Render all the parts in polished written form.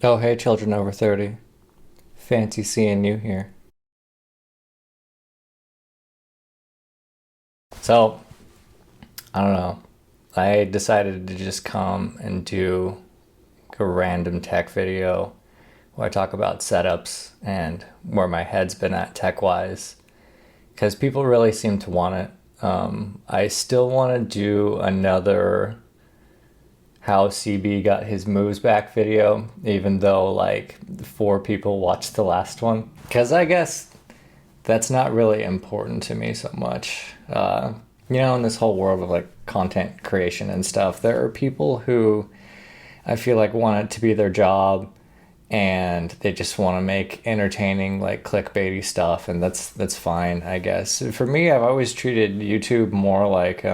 Oh, hey, children over 30. Fancy seeing you here. So, I don't know. I decided to just come and do a random tech video where I talk about setups and where my head's been at tech wise. Because people really seem to want it. I still want to do another how CB got his moves back video, even though like 4 people watched the last one. Because I guess that's not really important to me so much. In this whole world of like content creation and stuff, there are people who I feel like want it to be their job and they just want to make entertaining like clickbaity stuff, and that's fine, I guess. For me, I've always treated YouTube more like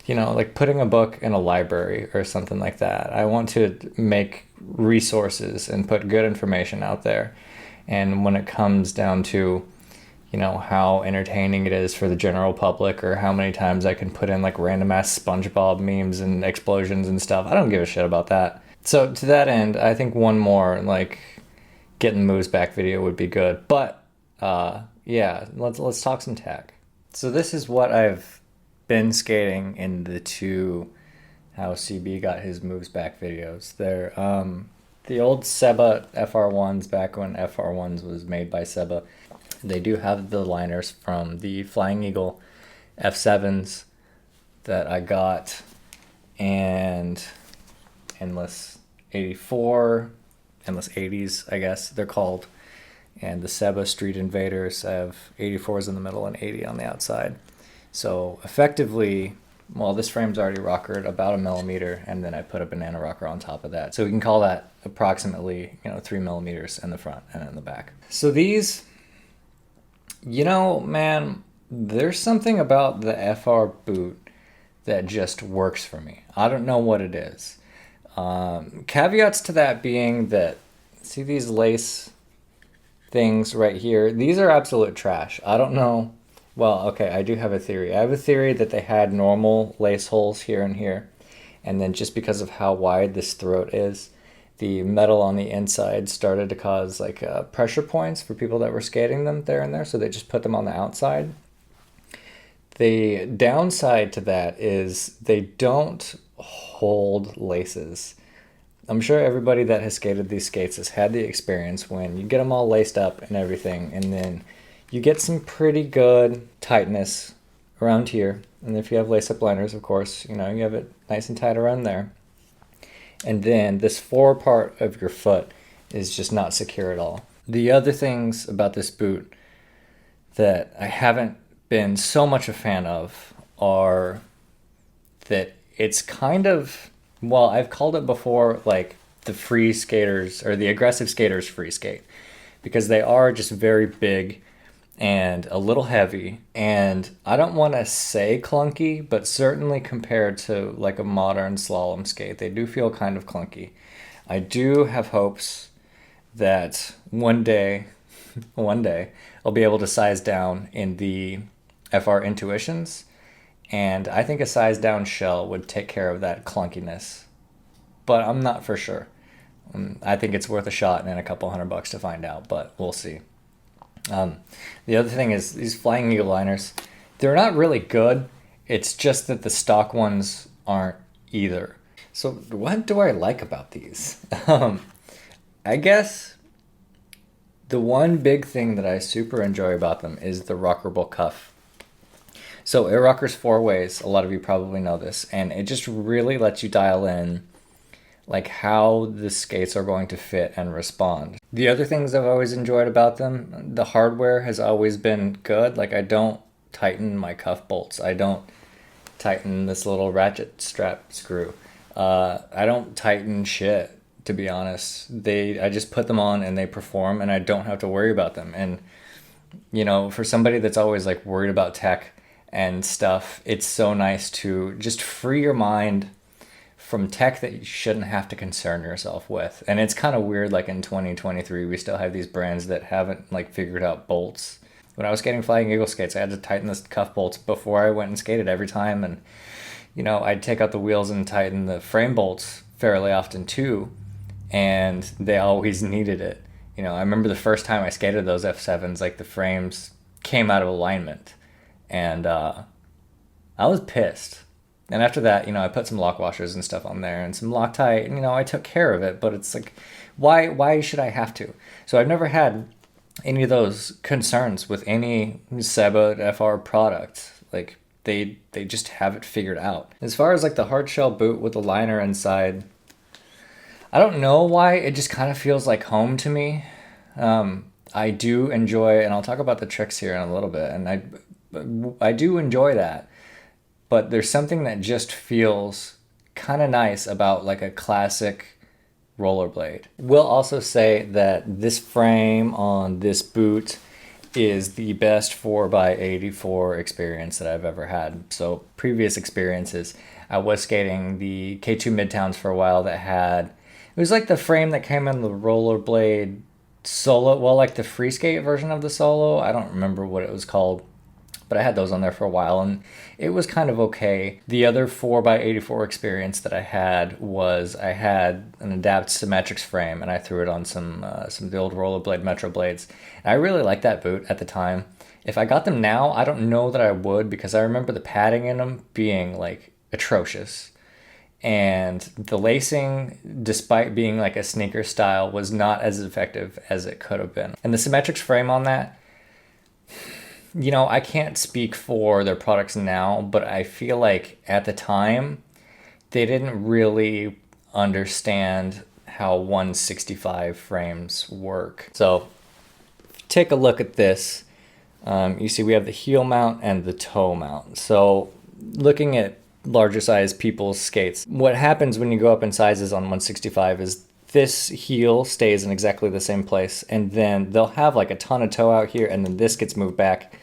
like putting a book in a library or something like that. I want to make resources and put good information out there. And when it comes down to, how entertaining it is for the general public or how many times I can put in like random ass SpongeBob memes and explosions and stuff, I don't give a shit about that. So to that end, I think one more like getting moves back video would be good. But yeah, let's talk some tech. So this is what I've been skating in the two how CB got his moves back videos. They're the old Seba FR1s back when FR1s was made by Seba. They do have the liners from the Flying Eagle F7s that I got, and Endless 84, Endless 80s, I guess they're called. And the Seba Street Invaders have 84s in the middle and 80 on the outside. So effectively, well, this frame's already rockered about a millimeter, and then I put a banana rocker on top of that. So we can call that approximately, 3 millimeters in the front and in the back. So these, man, there's something about the FR boot that just works for me. I don't know what it is. Caveats to that being that, see these lace things right here? These are absolute trash. I don't know. Well, okay, I do have a theory. I have a theory that they had normal lace holes here and here, and then just because of how wide this throat is, the metal on the inside started to cause like pressure points for people that were skating them there and there, so they just put them on the outside. The downside to that is they don't hold laces. I'm sure everybody that has skated these skates has had the experience when you get them all laced up and everything, and then you get some pretty good tightness around here. And if you have lace-up liners, of course, you have it nice and tight around there. And then this fore part of your foot is just not secure at all. The other things about this boot that I haven't been so much a fan of are that it's kind of, well, I've called it before like the free skaters or the aggressive skaters free skate, because they are just very big and a little heavy, and I don't want to say clunky, but certainly compared to like a modern slalom skate, they do feel kind of clunky. I do have hopes that one day I'll be able to size down in the FR Intuitions, and I think a size down shell would take care of that clunkiness, but I'm not for sure. I think it's worth a shot and a couple $100 to find out, but we'll see. The other thing is these Flying Eagle liners, they're not really good. It's just that the stock ones aren't either. So what do I like about these? I guess the one big thing that I super enjoy about them is the rockable cuff. So it rockers 4 ways. A lot of you probably know this, and it just really lets you dial in like how the skates are going to fit and respond. The other things I've always enjoyed about them, the hardware has always been good. Like I don't tighten my cuff bolts. I don't tighten this little ratchet strap screw. I don't tighten shit, to be honest. I just put them on and they perform, and I don't have to worry about them. And for somebody that's always like worried about tech and stuff, it's so nice to just free your mind from tech that you shouldn't have to concern yourself with. And it's kind of weird, like in 2023 we still have these brands that haven't like figured out bolts. When I was skating Flying Eagle skates, I had to tighten the cuff bolts before I went and skated every time, and I'd take out the wheels and tighten the frame bolts fairly often too. and they always needed it. You know, I remember the first time I skated those F7s, like the frames came out of alignment, and I was pissed. And after that, you know, I put some lock washers and stuff on there and some Loctite, and, you know, I took care of it, but it's like, why should I have to? So I've never had any of those concerns with any Seba FR product. Like, they just have it figured out. As far as like the hard shell boot with the liner inside, I don't know why, it just kind of feels like home to me. I do enjoy, and I'll talk about the tricks here in a little bit, and I do enjoy that. But there's something that just feels kind of nice about like a classic rollerblade. We'll also say that this frame on this boot is the best 4x84 experience that I've ever had. So previous experiences, I was skating the K2 Midtowns for a while that had, it was like the frame that came in the rollerblade Solo, well, like the free skate version of the Solo. I don't remember what it was called, but I had those on there for a while, and it was kind of okay. The other 4x84 experience that I had was I had an Adapt Symmetrics frame, and I threw it on some of the old Rollerblade Metro blades. And I really liked that boot at the time. If I got them now, I don't know that I would, because I remember the padding in them being like atrocious. And the lacing, despite being like a sneaker style, was not as effective as it could have been. And the Symmetrics frame on that, you know, I can't speak for their products now, but I feel like at the time, they didn't really understand how 165 frames work. So take a look at this. You see we have the heel mount and the toe mount. So looking at larger size people's skates, what happens when you go up in sizes on 165 is this heel stays in exactly the same place, and then they'll have like a ton of toe out here, and then this gets moved back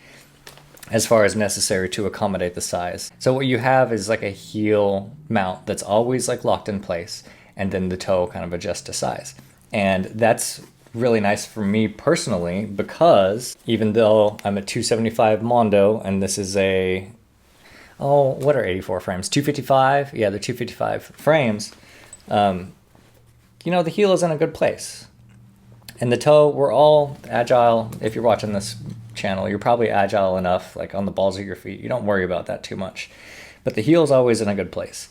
as far as necessary to accommodate the size. So what you have is like a heel mount that's always like locked in place, and then the toe kind of adjusts to size. And that's really nice for me personally, because even though I'm a 275 Mondo, and this is a, oh, what are 84 frames? 255? Yeah, they're 255 frames. You know, the heel is in a good place. And the toe, we're all agile. If you're watching this channel, you're probably agile enough, like on the balls of your feet. You don't worry about that too much. But the heel is always in a good place.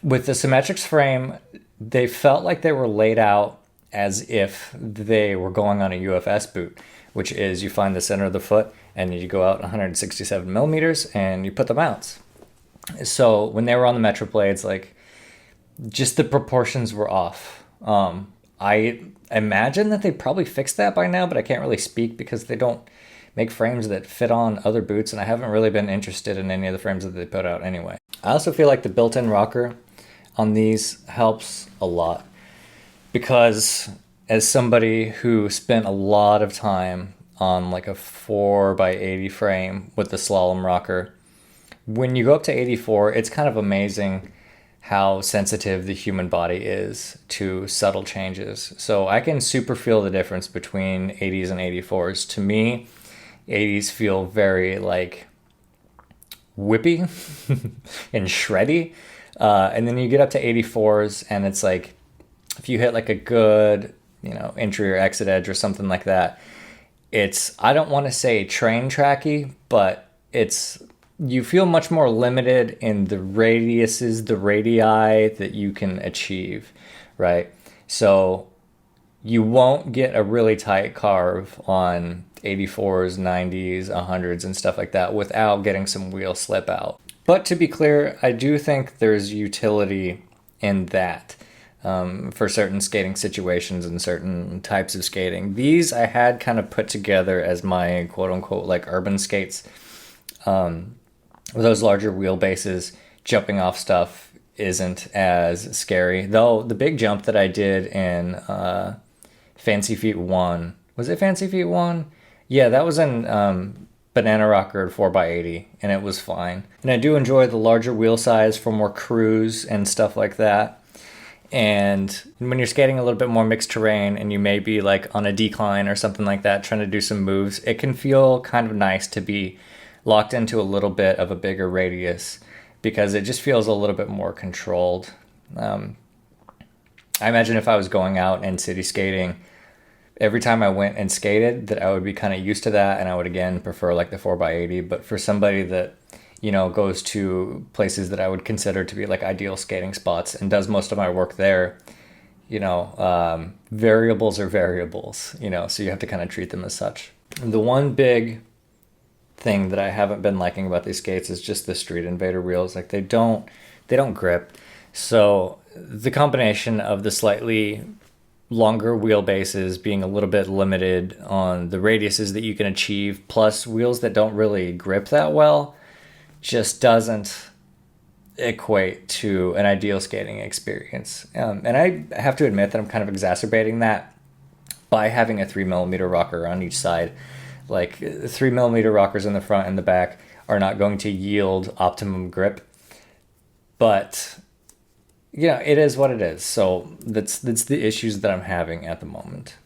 With the Symmetrics frame, they felt like they were laid out as if they were going on a UFS boot, which is you find the center of the foot and you go out 167 millimeters and you put the mounts. So when they were on the Metro blades, like, just the proportions were off. I imagine that they probably fixed that by now, but I can't really speak because they don't make frames that fit on other boots, and I haven't really been interested in any of the frames that they put out anyway. I also feel like the built-in rocker on these helps a lot, because as somebody who spent a lot of time on like a 4x80 frame with the slalom rocker, when you go up to 84, it's kind of amazing how sensitive the human body is to subtle changes. So I can super feel the difference between 80s and 84s. To me, 80s feel very like whippy and shreddy. And then you get up to 84s and it's like, if you hit like a good, you know, entry or exit edge or something like that, it's, I don't want to say train tracky, but it's, you feel much more limited in the radiuses, the radii that you can achieve, right? So you won't get a really tight carve on 84s, 90s, 100s, and stuff like that without getting some wheel slip out. But to be clear, I do think there's utility in that for certain skating situations and certain types of skating. These I had kind of put together as my quote-unquote like urban skates. With those larger wheelbases, jumping off stuff isn't as scary. Though the big jump that I did in Fancy Feet 1, was it Fancy Feet 1? Yeah, that was in Banana Rocker 4x80, and it was fine. And I do enjoy the larger wheel size for more cruise and stuff like that. And when you're skating a little bit more mixed terrain and you may be like on a decline or something like that, trying to do some moves, it can feel kind of nice to be locked into a little bit of a bigger radius, because it just feels a little bit more controlled. I imagine if I was going out and city skating, every time I went and skated, that I would be kind of used to that, and I would again prefer like the 4x80. But for somebody that, goes to places that I would consider to be like ideal skating spots and does most of my work there, variables are variables, so you have to kind of treat them as such. The one big thing that I haven't been liking about these skates is just the Street Invader wheels. Like they don't grip. So the combination of the slightly longer wheelbases being a little bit limited on the radiuses that you can achieve, plus wheels that don't really grip that well, just doesn't equate to an ideal skating experience. And I have to admit that I'm kind of exacerbating that by having a 3mm rocker on each side. Like 3mm rockers in the front and the back are not going to yield optimum grip, but it is what it is. So that's the issues that I'm having at the moment.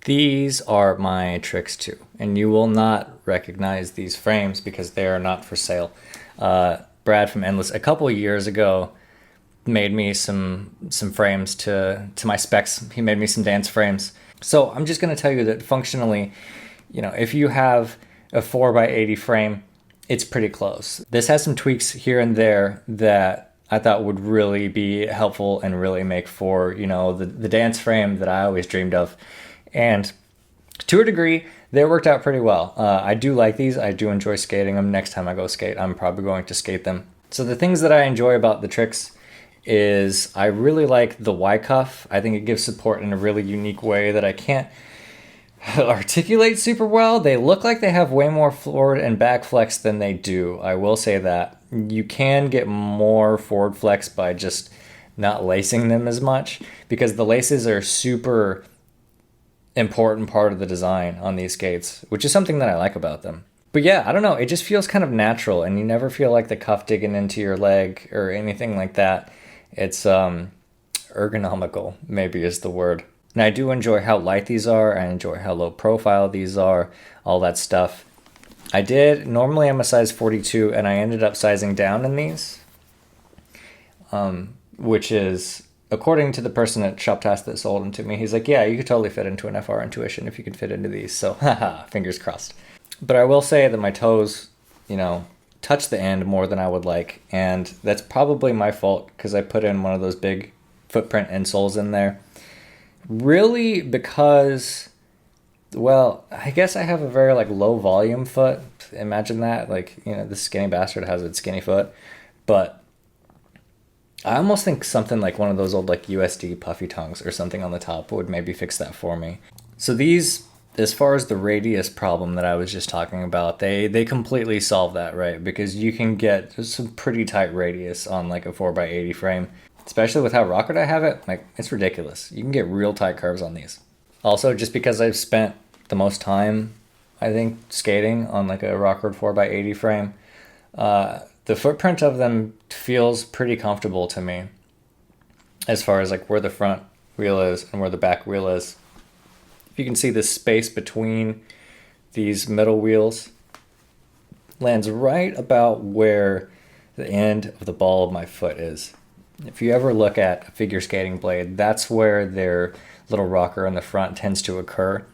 These are my Trix 2, and you will not recognize these frames because they are not for sale. Brad from Endless a couple of years ago made me some frames to my specs. He made me some dance frames. So I'm just going to tell you that functionally, if you have a 4x80 frame, it's pretty close. This has some tweaks here and there that I thought would really be helpful and really make for, the dance frame that I always dreamed of. And to a degree, they worked out pretty well. I do like these. I do enjoy skating them. Next time I go skate, I'm probably going to skate them. So the things that I enjoy about the Trix is I really like the Y cuff. I think it gives support in a really unique way that I can't articulate super well. They look like they have way more forward and back flex than they do. I will say that. You can get more forward flex by just not lacing them as much, because the laces are super important part of the design on these skates, which is something that I like about them. But yeah, I don't know, it just feels kind of natural, and you never feel like the cuff digging into your leg or anything like that. It's ergonomical, maybe is the word. And I do enjoy how light these are. I enjoy how low profile these are, all that stuff. Normally I'm a size 42, and I ended up sizing down in these, which is, according to the person at Shoptask that sold them to me, he's like, yeah, you could totally fit into an FR Intuition if you could fit into these. So, haha, fingers crossed. But I will say that my toes, touch the end more than I would like. And that's probably my fault, because I put in one of those big footprint insoles in there. Really because, well, I guess I have a very low volume foot. Imagine that. This skinny bastard has a skinny foot. But I almost think something like one of those old USD puffy tongues or something on the top would maybe fix that for me. So these, as far as the radius problem that I was just talking about, they completely solve that, right? Because you can get some pretty tight radius on a 4x80 frame, especially with how rockered I have it. It's ridiculous. You can get real tight curves on these. Also, just because I've spent the most time, I think, skating on a rockered 4x80 frame, the footprint of them feels pretty comfortable to me, as far as where the front wheel is and where the back wheel is. If you can see the space between these middle wheels lands right about where the end of the ball of my foot is. If you ever look at a figure skating blade, that's where their little rocker in the front tends to occur.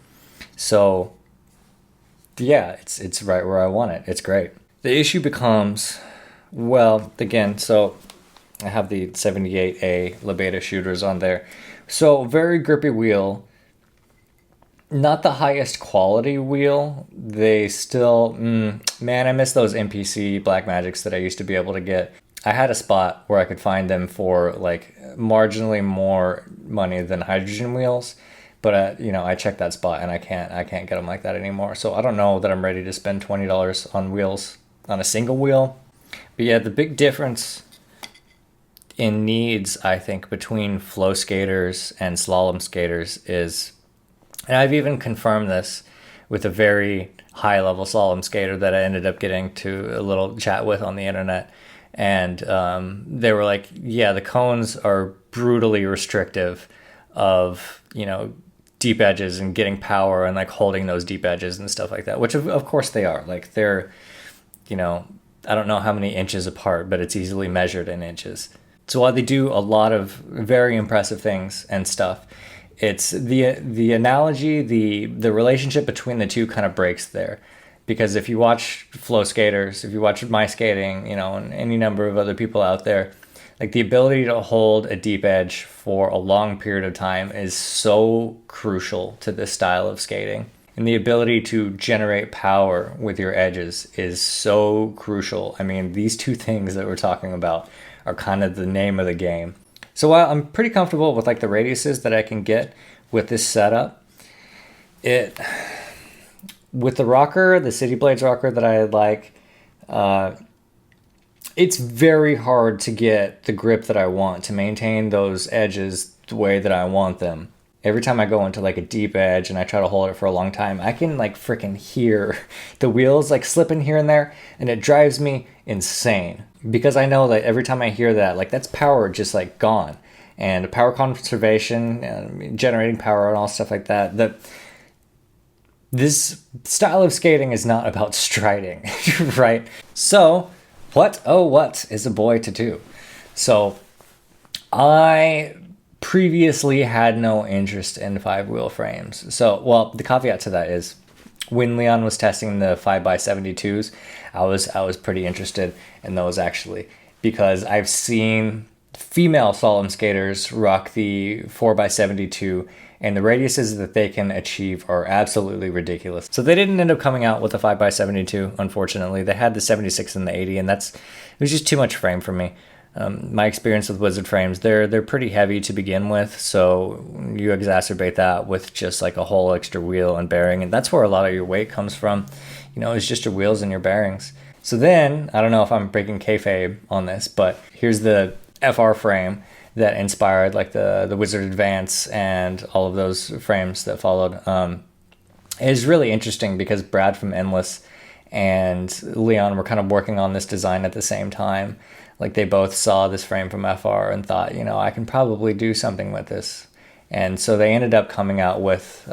So yeah, it's right where I want it. It's great. The issue becomes, well, again, so I have the 78A Lebeda shooters on there. So very grippy wheel. Not the highest quality wheel. They still, man, I miss those NPC Blackmagics that I used to be able to get. I had a spot where I could find them for marginally more money than hydrogen wheels, but I checked that spot and I can't get them like that anymore. So I don't know that I'm ready to spend $20 on wheels on a single wheel. But yeah, the big difference in needs, I think, between flow skaters and slalom skaters is, and I've even confirmed this with a very high level slalom skater that I ended up getting to a little chat with on the internet. And they were like, yeah, the cones are brutally restrictive of, deep edges and getting power and holding those deep edges and stuff like that, which of course they are. They're, I don't know how many inches apart, but it's easily measured in inches. So while they do a lot of very impressive things and stuff, it's the analogy, the relationship between the two kind of breaks there. Because if you watch flow skaters, if you watch my skating, and any number of other people out there, like the ability to hold a deep edge for a long period of time is so crucial to this style of skating. And the ability to generate power with your edges is so crucial. I mean, these two things that we're talking about are kind of the name of the game. So while I'm pretty comfortable with like the radiuses that I can get with this setup, with the rocker, the City Blades rocker that I like, it's very hard to get the grip that I want, to maintain those edges the way that I want them. Every time I go into like a deep edge and I try to hold it for a long time, I can like freaking hear the wheels like slipping here and there, and it drives me insane because I know that every time I hear that, like that's power just like gone, and power conservation and generating power and all stuff like that. This style of skating is not about striding, right? So what is a boy to do? So I previously had no interest in 5-wheel frames. So, well, the caveat to that is when Leon was testing the 5x72s, I was pretty interested in those actually, because I've seen female slalom skaters rock the 4x72, and the radiuses that they can achieve are absolutely ridiculous. So they didn't end up coming out with a 5x72, unfortunately. They had the 76 and the 80, and it was just too much frame for me. My experience with Wizard frames, they're pretty heavy to begin with, so you exacerbate that with just like a whole extra wheel and bearing, and that's where a lot of your weight comes from. It's just your wheels and your bearings. So then, I don't know if I'm breaking kayfabe on this, but here's the FR frame that inspired like the Wizard Advance and all of those frames that followed. It is really interesting because Brad from Endless and Leon were kind of working on this design at the same time. Like they both saw this frame from FR and thought, I can probably do something with this. And so they ended up coming out with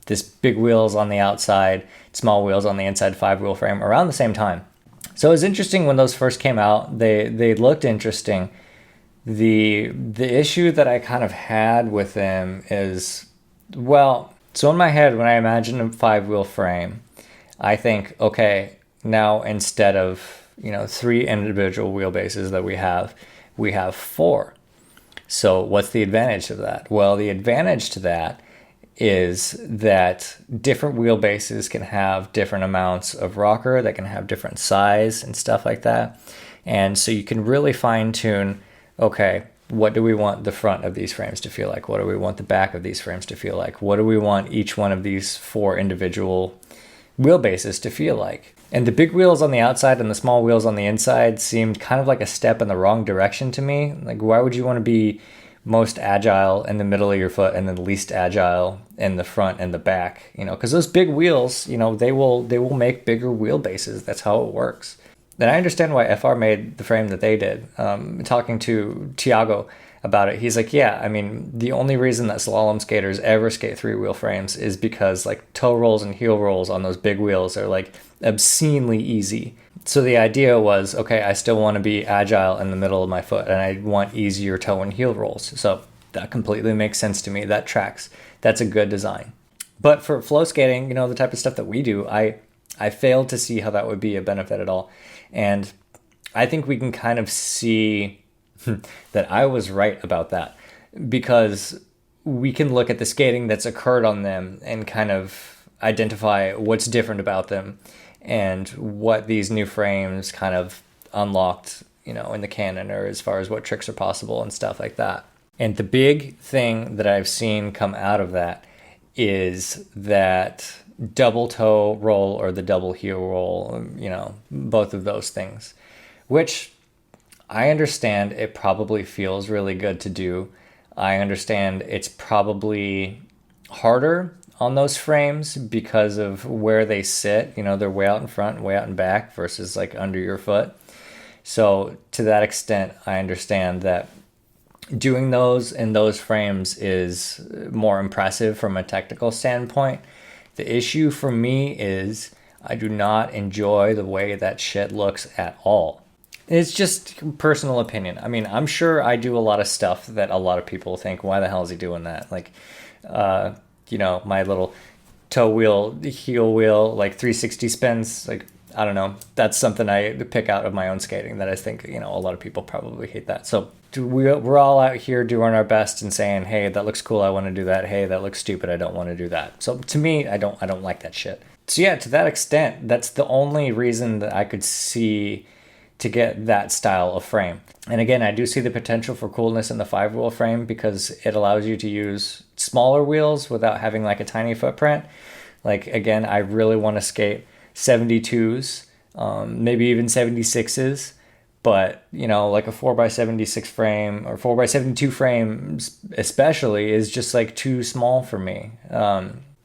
this big wheels on the outside, small wheels on the inside 5-wheel frame around the same time. So it was interesting when those first came out. They looked interesting. The issue that I kind of had with them is, well, so in my head, when I imagine a 5-wheel frame, I think, okay, now instead of 3 individual wheelbases that we have 4. So what's the advantage of that? Well, the advantage to that is that different wheelbases can have different amounts of rocker, that can have different size and stuff like that. And so you can really fine tune, okay, what do we want the front of these frames to feel like? What do we want the back of these frames to feel like? What do we want each one of these 4 individual wheelbases to feel like? And the big wheels on the outside and the small wheels on the inside seemed kind of like a step in the wrong direction to me. Like, why would you want to be most agile in the middle of your foot and then least agile in the front and the back? Because those big wheels, they will make bigger wheelbases. That's how it works. And I understand why FR made the frame that they did. Talking to Tiago about it, he's like, yeah, I mean, the only reason that slalom skaters ever skate 3-wheel frames is because like toe rolls and heel rolls on those big wheels are like obscenely easy. So the idea was, okay, I still want to be agile in the middle of my foot and I want easier toe and heel rolls. So that completely makes sense to me. That tracks. That's a good design. But for flow skating, the type of stuff that we do, I failed to see how that would be a benefit at all. And I think we can kind of see that I was right about that, because we can look at the skating that's occurred on them and kind of identify what's different about them and what these new frames kind of unlocked, in the canon, or as far as what tricks are possible and stuff like that. And the big thing that I've seen come out of that is that double toe roll or the double heel roll, both of those things, which I understand it probably feels really good to do. I understand it's probably harder on those frames because of where they sit. They're way out in front and way out in back versus like under your foot. So to that extent, I understand that doing those in those frames is more impressive from a technical standpoint. The issue for me is I do not enjoy the way that shit looks at all. It's just personal opinion. I mean, I'm sure I do a lot of stuff that a lot of people think, why the hell is he doing that? Like, my little toe wheel, heel wheel, like 360 spins. Like, I don't know. That's something I pick out of my own skating that I think, a lot of people probably hate that. So we're all out here doing our best and saying, hey, that looks cool. I want to do that. Hey, that looks stupid. I don't want to do that. So to me, I don't like that shit. So yeah, to that extent, that's the only reason that I could see to get that style of frame. And again, I do see the potential for coolness in the 5-wheel frame because it allows you to use smaller wheels without having like a tiny footprint. Like, again, I really want to skate 72s, maybe even 76s, but like a 4x76 frame or 4x72 frame especially is just like too small for me.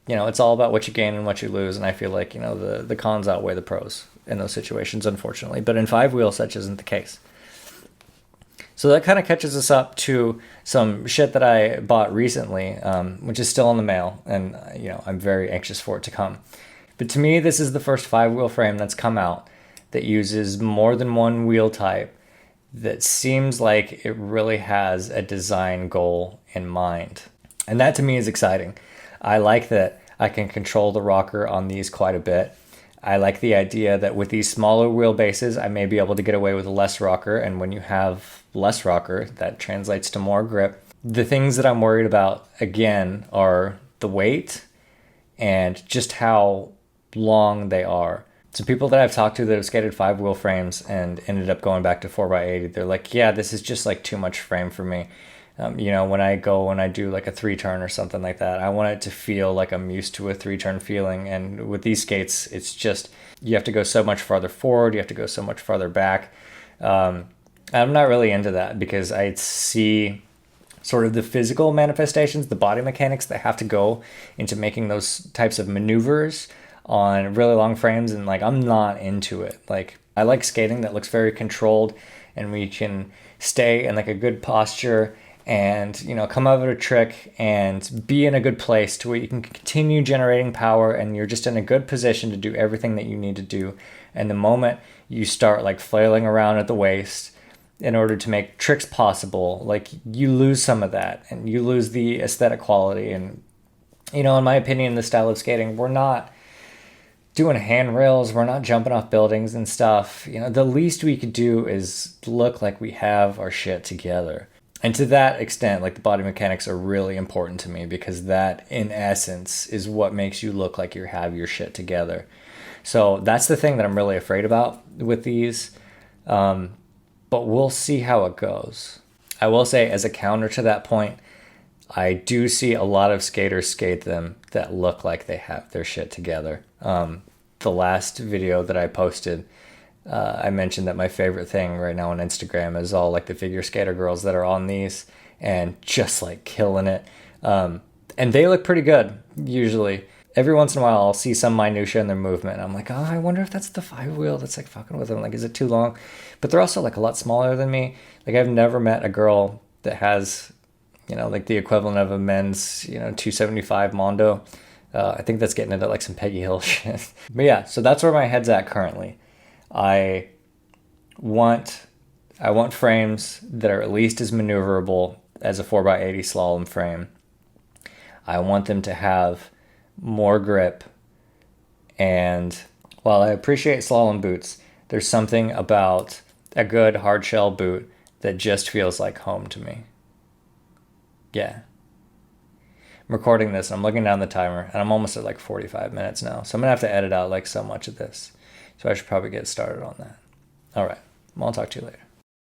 It's all about what you gain and what you lose, and I feel like the cons outweigh the pros in those situations, unfortunately. But in 5-wheel, such isn't the case. So that kind of catches us up to some shit that I bought recently, which is still in the mail, and I'm very anxious for it to come. But to me, this is the first 5-wheel frame that's come out that uses more than one wheel type that seems like it really has a design goal in mind. And that to me is exciting. I like that I can control the rocker on these quite a bit. I like the idea that with these smaller wheelbases, I may be able to get away with less rocker. And when you have less rocker, that translates to more grip. The things that I'm worried about, again, are the weight and just how long they are. So people that I've talked to that have skated 5-wheel frames and ended up going back to 4x80, they're like, yeah, this is just like too much frame for me. When I do like a 3-turn or something like that, I want it to feel like I'm used to a 3-turn feeling. And with these skates, it's just, you have to go so much farther forward. You have to go so much farther back. I'm not really into that because I see sort of the physical manifestations, the body mechanics that have to go into making those types of maneuvers on really long frames. And like, I'm not into it. Like, I like skating that looks very controlled and we can stay in like a good posture and come out of a trick and be in a good place to where you can continue generating power and you're just in a good position to do everything that you need to do. And the moment you start like flailing around at the waist in order to make tricks possible, like you lose some of that and you lose the aesthetic quality. And in my opinion, the style of skating, we're not doing handrails, we're not jumping off buildings and stuff. The least we could do is look like we have our shit together. And to that extent, like the body mechanics are really important to me because that, in essence, is what makes you look like you have your shit together. So that's the thing that I'm really afraid about with these. But we'll see how it goes. I will say, as a counter to that point, I do see a lot of skaters skate them that look like they have their shit together. The last video that I posted, I mentioned that my favorite thing right now on Instagram is all like the figure skater girls that are on these and just like killing it. And they look pretty good usually. Every once in a while I'll see some minutia in their movement and I'm like, oh, I wonder if that's the 5-wheel that's like fucking with them. Like, is it too long? But they're also like a lot smaller than me. Like, I've never met a girl that has, like the equivalent of a men's, 275 Mondo. I think that's getting into like some Peggy Hill shit. But yeah, so that's where my head's at currently. I want frames that are at least as maneuverable as a 4x80 slalom frame. I want them to have more grip. And while I appreciate slalom boots, there's something about a good hard shell boot that just feels like home to me. Yeah. I'm recording this and I'm looking down the timer and I'm almost at like 45 minutes now. So I'm going to have to edit out like so much of this. So I should probably get started on that. All right. Well, I'll talk to you later.